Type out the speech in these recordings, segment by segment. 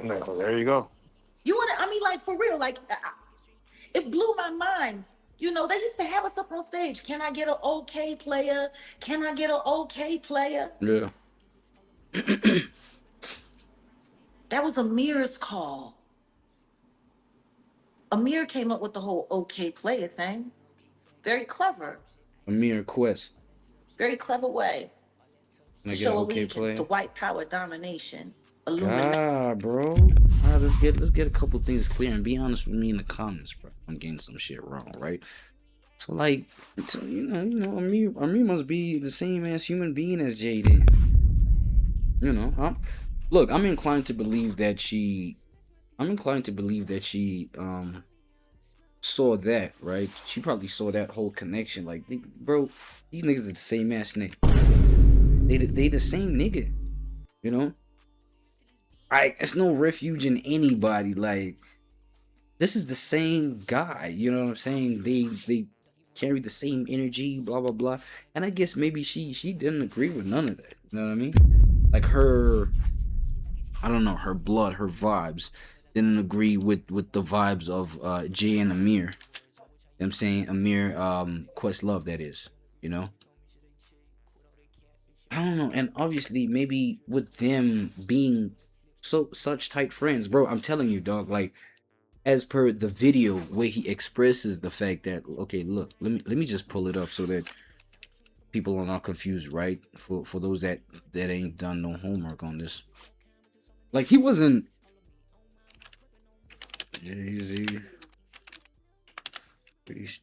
No, there you go. You want to? I mean, like for real, like it blew my mind. You know, they used to have us up on stage. Can I get an okay player? Can I get an okay player? Yeah. That was Amir's call. Amir came up with the whole okay player thing. Very clever. Amir Quest. Very clever way Can to I get an show okay allegiance to player? white power domination. Illuminati. God, bro. Let's get a couple things clear and be honest with me in the comments, bro. I'm getting some shit wrong, right? So like, so, Amir must be the same as human being as Jaden. Look, I'm inclined to believe that she saw that, right? She probably saw that whole connection. Like, bro, these niggas are the same ass nigga. They the same nigga, you know. It's no refuge in anybody. Like, this is the same guy. You know what I'm saying? They carry the same energy, blah blah blah. And I guess maybe she didn't agree with none of that. You know what I mean? Like I don't know, her blood, her vibes didn't agree with the vibes of Jay and Amir. You know what I'm saying? Amir Questlove, that is, you know? I don't know, and obviously maybe with them being such tight friends, bro, I'm telling you, dog, like as per the video where he expresses the fact that, okay, look, let me just pull it up so that people are not confused, right? For those that ain't done no homework on this. Like, he wasn't Jay-Z. Roots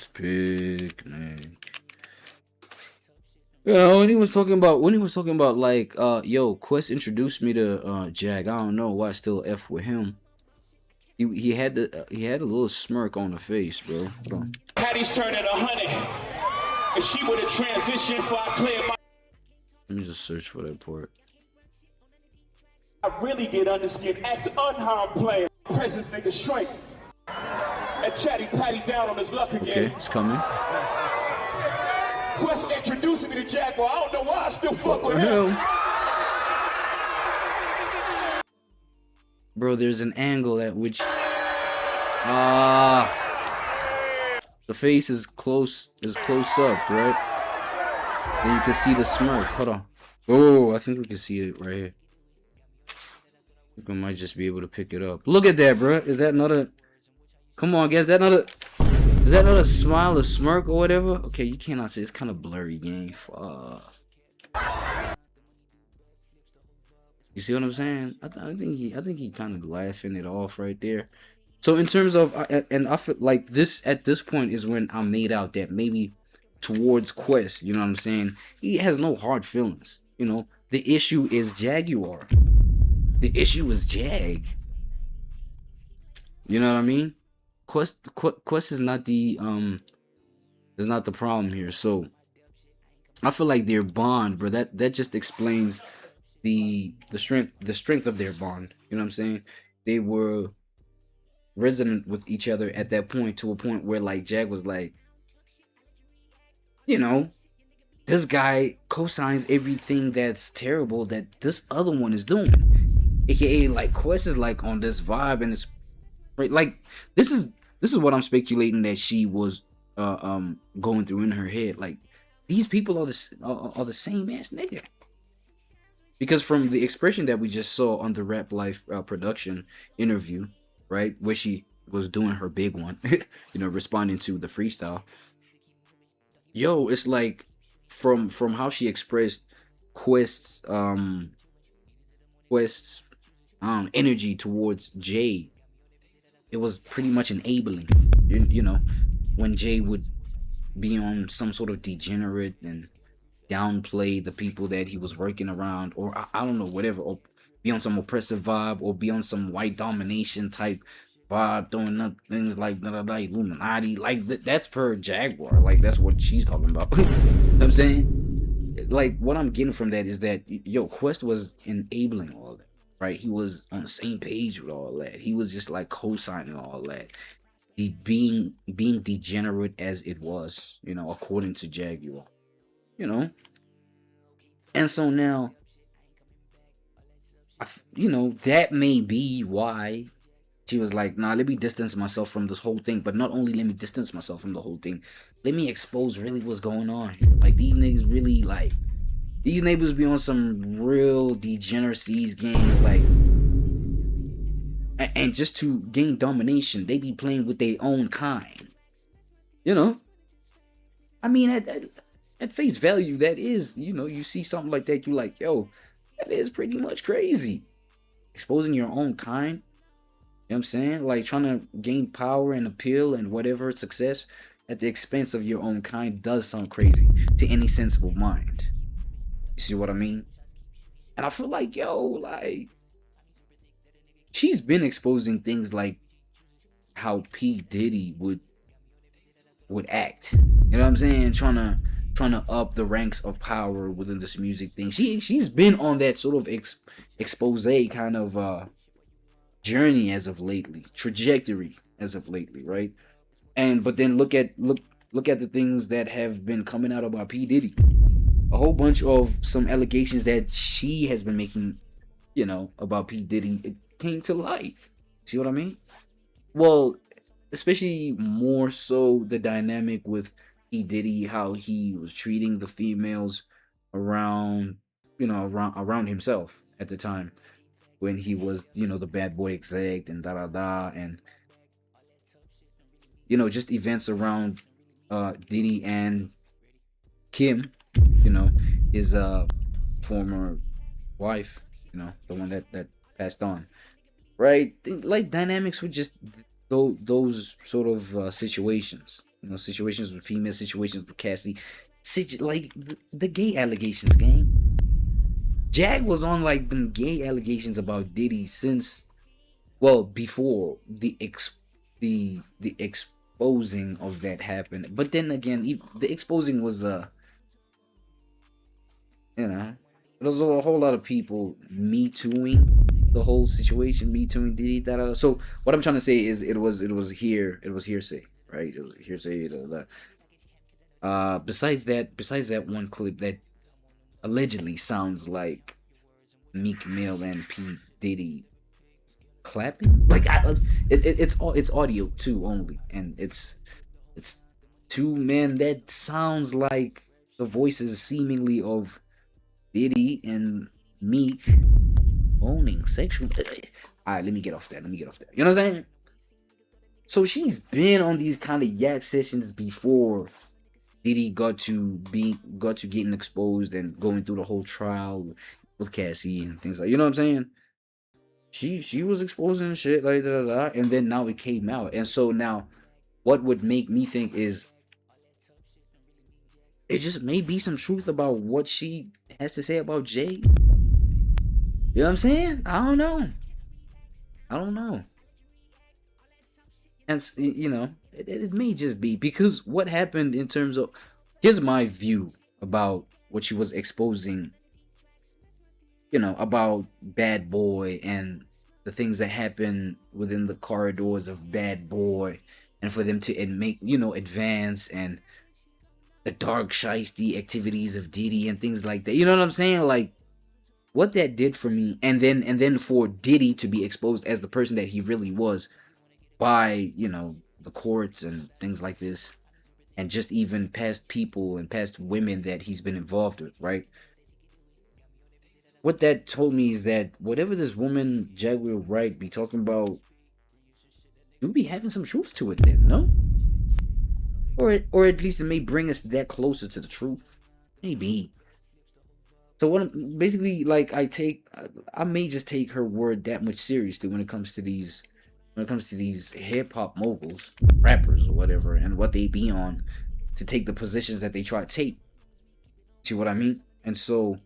picnic. You know, when he was talking about like, yo, Quest introduced me to Jag. I don't know why I still F with him. He had a little smirk on the face, bro. Hold on. Patty's turning 100. If she would have transitioned for I clear my. Let me just search for that part. I really did understand as unharmed player. Presence nigga shrink. And Chatty Patty down on his luck again. Okay, it's coming. Quest introducing me to Jaguar. I don't know why I still fuck with him. Bro, there's an angle at which the face is close up, right? Then you can see the smirk. Hold on. Oh, I think we can see it right here. I think I might just be able to pick it up. Look at that, bro. Is that not a... Come on, guys. Is that not a smile, a smirk, or whatever? Okay, you cannot see. It's kind of blurry, gang. Fuck. You see what I'm saying? I think he kind of laughing it off right there. So in terms of, and I feel like this at this point is when I made out that maybe towards Quest, you know what I'm saying? He has no hard feelings. You know, the issue is Jaguar. The issue is Jag. You know what I mean? Quest is not the problem here. So I feel like their bond, bro, that just explains the strength of their bond. You know what I'm saying? They were resonant with each other at that point, to a point where like Jag was like, you know, this guy co-signs everything that's terrible that this other one is doing. AKA like Quest is like on this vibe, and it's right, like this is what I'm speculating that she was going through in her head. Like, these people are the same ass nigga. Because from the expression that we just saw on the Rap Life production interview, right, where she was doing her big one, you know, responding to the freestyle. Yo, it's like from how she expressed Quest's energy towards Jay, it was pretty much enabling. You know, when Jay would be on some sort of degenerate and downplay the people that he was working around, or I don't know, whatever, or be on some oppressive vibe, or be on some white domination type vibe, throwing up things like Illuminati, like that's per Jaguar, like that's what she's talking about. You know what I'm saying? Like, what I'm getting from that is that, yo, Quest was enabling all that, right? He was on the same page with all that. He was just like co-signing all that. Being degenerate as it was, you know, according to Jaguar. You know, And so now, you know, that may be why she was like, nah, let me distance myself from this whole thing. But not only let me distance myself from the whole thing, let me expose really what's going on here. Like, these niggas really, like, these neighbors be on some real degeneracies game, like, and just to gain domination, they be playing with their own kind. You know? I mean, at face value, that is, you know, you see something like that, you like, yo, that is pretty much crazy. Exposing your own kind, you know what I'm saying? Like, trying to gain power and appeal and whatever success at the expense of your own kind does sound crazy to any sensible mind. You see what I mean? And I feel like, yo, like, she's been exposing things like how P. Diddy would act. You know what I'm saying? Trying to up the ranks of power within this music thing. She's been on that sort of expose kind of journey as of lately, trajectory as of lately, right? And but then look at the things that have been coming out about P. Diddy. A whole bunch of some allegations that she has been making, you know, about P. Diddy, it came to light. See what I mean? Well, especially more so the dynamic with P. Diddy, how he was treating the females around, you know, around himself at the time when he was, you know, the bad boy exec and and you know, just events around Diddy and Kim, you know, his former wife, you know, the one that passed on, right? Like dynamics with just those sort of situations, you know, situations with female, situations with Cassie, like the gay allegations, gang. Jag was on like them gay allegations about Diddy since, well, before the exposing of that happened. But then again, the exposing was you know, there was a whole lot of people me tooing the whole situation, me tooing Diddy. So what I'm trying to say is it was hearsay, right? It was hearsay. Besides that one clip that allegedly sounds like Meek Mill and P. Diddy clapping, like it's audio too only, and it's two men that sounds like the voices seemingly of Diddy and Meek owning sexual. Alright, let me get off that. You know what I'm saying? So she's been on these kind of yap sessions before Diddy got to getting exposed and going through the whole trial with Cassie and things like, you know what I'm saying? She was exposing shit like and then now it came out. And so now what would make me think is it just may be some truth about what she has to say about Jay. You know what I'm saying? I don't know. And you know, it may just be because what happened in terms of, here's my view about what she was exposing, you know, about Bad Boy and the things that happen within the corridors of Bad Boy, and for them to make, you know, advance, and the dark sheisty activities of Diddy and things like that. You know what I'm saying? Like what that did for me, and then for Diddy to be exposed as the person that he really was by, you know, the courts and things like this, and just even past people and past women that he's been involved with, right? What that told me is that whatever this woman Jaguar Wright be talking about, you'll be having some truth to it then, no? Or at least it may bring us that closer to the truth. Maybe. So what I'm basically, like, I may just take her word that much seriously when it comes to these hip hop moguls, rappers or whatever, and what they be on to take the positions that they try to take. See what I mean? And so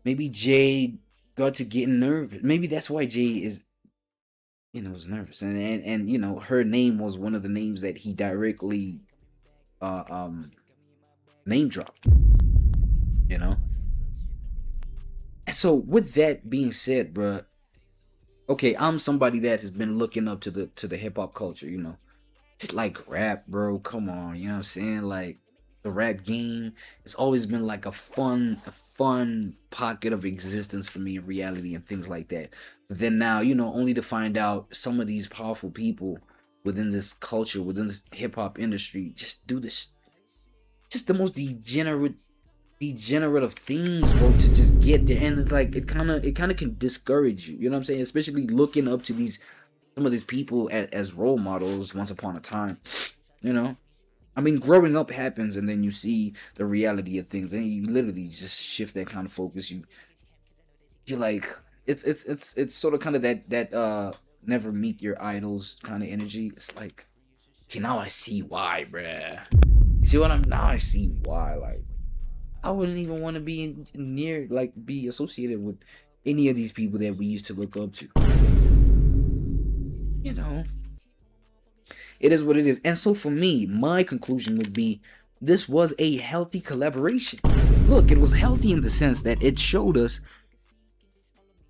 maybe Jay got to getting nervous. Maybe that's why Jay is, you know, was nervous, and you know, her name was one of the names that he directly name dropped, you know. And so with that being said, bruh, okay, I'm somebody that has been looking up to the hip hop culture, you know. Like rap, bro, come on, you know what I'm saying? Like the rap game. It's always been like a fun pocket of existence for me in reality and things like that. But then now, only to find out some of these powerful people within this culture, within this hip hop industry, just do this, just the most degenerate of things, bro, to just get there. And it's like it kind of can discourage you. You know what I'm saying? Especially looking up to some of these people as role models once upon a time. I mean, growing up happens, and then you see the reality of things, and you literally just shift that kind of focus. You're like, it's sort of kind of that never meet your idols kind of energy. It's like, okay, now I see why, bruh. See what now I see why. Like, I wouldn't even want to be be associated with any of these people that we used to look up to. It is what it is. And so for me, my conclusion would be this was a healthy collaboration. Look, it was healthy in the sense that it showed us,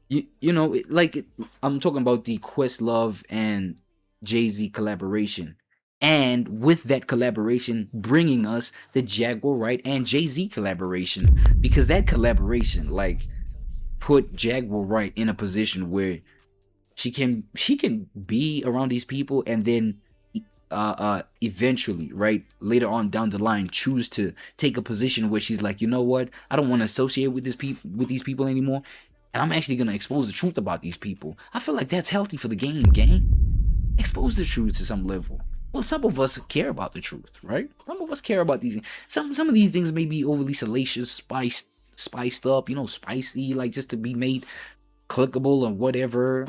I'm talking about the Questlove and Jay-Z collaboration. And with that collaboration, bringing us the Jaguar Wright and Jay-Z collaboration. Because that collaboration, put Jaguar Wright in a position where she can be around these people, and then eventually, right, later on down the line, choose to take a position where she's like, you know what, I don't want to associate with these people anymore, and I'm actually gonna expose the truth about these people. I feel like that's healthy for the game, gang. Expose the truth to some level. Well, some of us care about the truth, right? Some of us care about these. Some of these things may be overly salacious, spiced up, spicy, like just to be made clickable or whatever,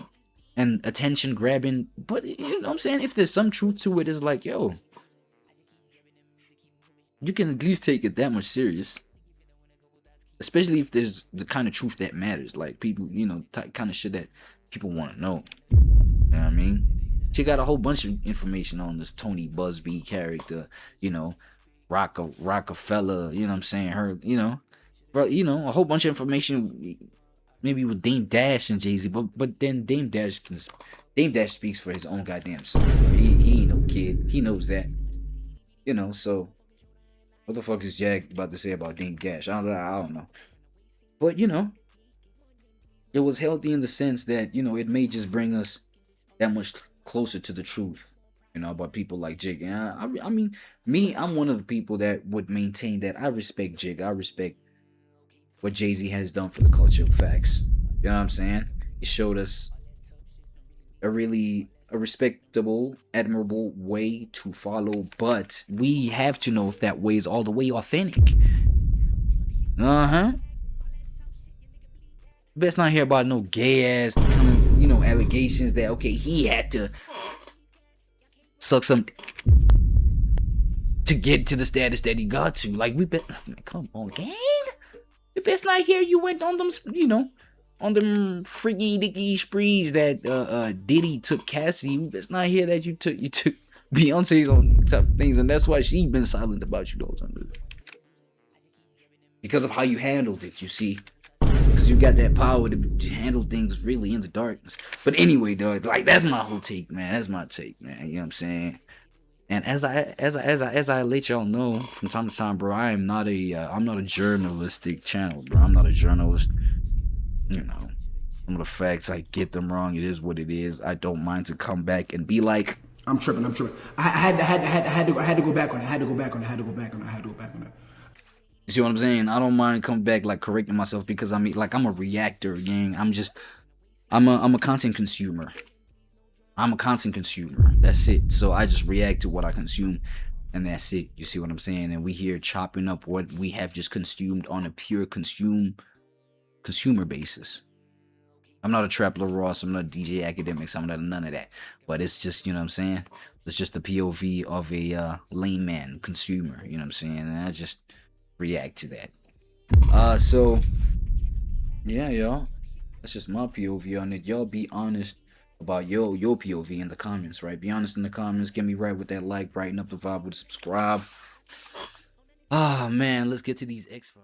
and attention grabbing. But you know what I'm saying? If there's some truth to it, it's like, yo, you can at least take it that much serious. Especially if there's the kind of truth that matters, like people, kind of shit that people want to know. You know what I mean? She got a whole bunch of information on this Tony Busby character, Rockefeller, you know what I'm saying? Her, a whole bunch of information, maybe with Dame Dash and Jay-Z, but then Dame Dash speaks for his own goddamn self. He ain't no kid. He knows that. So what the fuck is Jack about to say about Dame Dash? I don't know. But it was healthy in the sense that, it may just bring us that much closer to the truth, about people like Jig. And I mean, I'm one of the people that would maintain that I respect Jig. I respect what Jay-Z has done for the culture of facts. You know what I'm saying? He showed us a respectable, admirable way to follow, but we have to know if that way is all the way authentic. Best not hear about no gay ass, allegations that, okay, he had to suck some to get to the status that he got to. Like, come on, gang. You best not hear you went on them, on them freaky dicky sprees that Diddy took Cassie. We best not hear that you took Beyonce's on top things, and that's why she been silent about you those under. Because of how you handled it, you see. Because you got that power to handle things really in the darkness. But anyway, dog, that's my whole take, man. That's my take, man. You know what I'm saying? And as I let y'all know from time to time, bro, I'm not a journalistic channel, bro. I'm not a journalist. Some of the facts, I get them wrong. It is what it is. I don't mind to come back and be like, I'm tripping. I had to go back on it. You see what I'm saying? I don't mind coming back, correcting myself, because I'm a reactor, gang. I'm a content consumer. That's it. So I just react to what I consume, and that's it. You see what I'm saying? And we here chopping up what we have just consumed on a pure consumer basis. I'm not a Trap Lil Ross. I'm not a DJ Academics. I'm not none of that. But it's just, you know what I'm saying? It's just the POV of a layman consumer. You know what I'm saying? And I just react to that. So yeah, y'all, that's just my POV on it. Y'all be honest about your POV in the comments, right? Be honest in the comments. Get me right with that like, brighten up the vibe with subscribe. Man, let's get to these X-Files.